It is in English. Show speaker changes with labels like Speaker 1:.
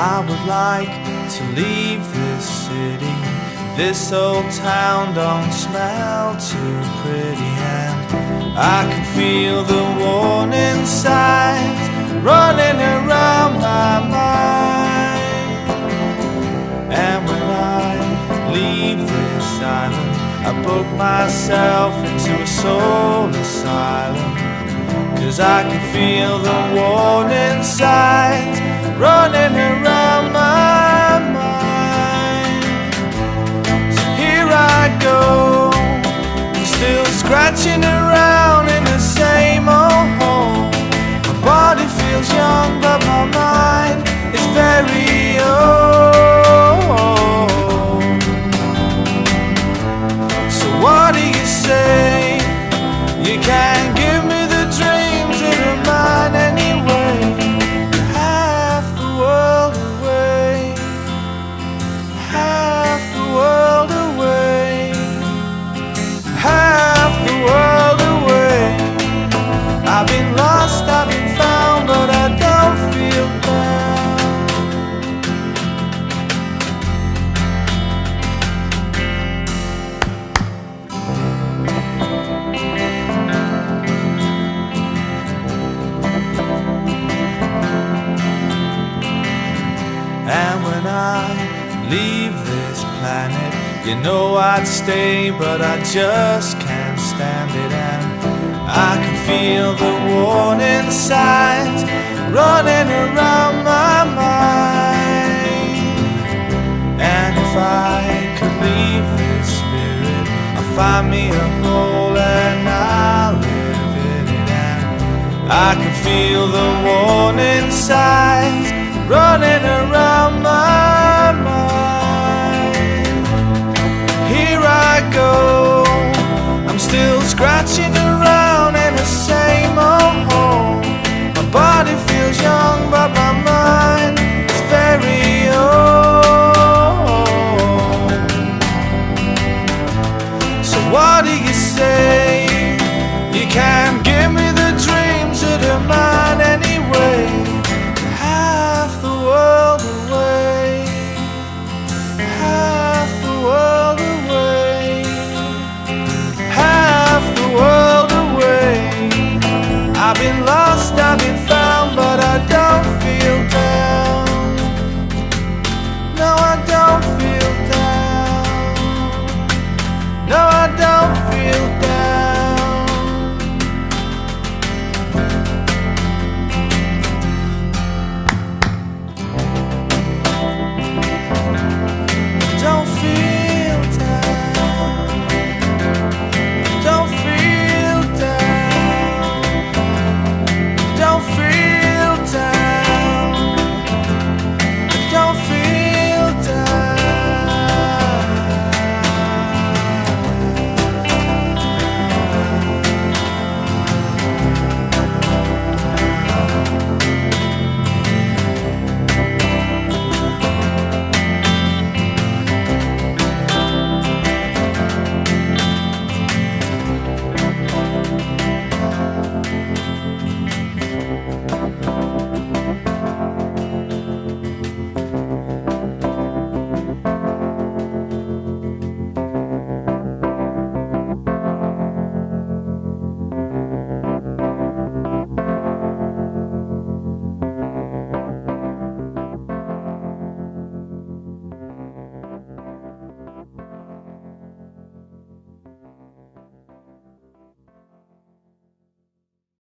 Speaker 1: I would like to leave this city. This old town don't smell too pretty, and I can feel the warning signs running around my mind. And when I leave this island, I book myself into a soul asylum, 'cause I can feel the warning signs running around my mind. So here I go, I'm still scratching around in the same old hole. My body feels young, but my mind is very old. So what do you say? You can't give me the dreams that are mine anyway. Half the world away, half the world away, half the world away. I've been lost, I've been found, but I don't feel bound. And when I leave this planet, you know I'd stay, but I just can't stand it. And I can feel the warning signs running around my mind. And if I could leave this spirit, I'll find me a hole and I'll live in it. And I can feel the warning signs running around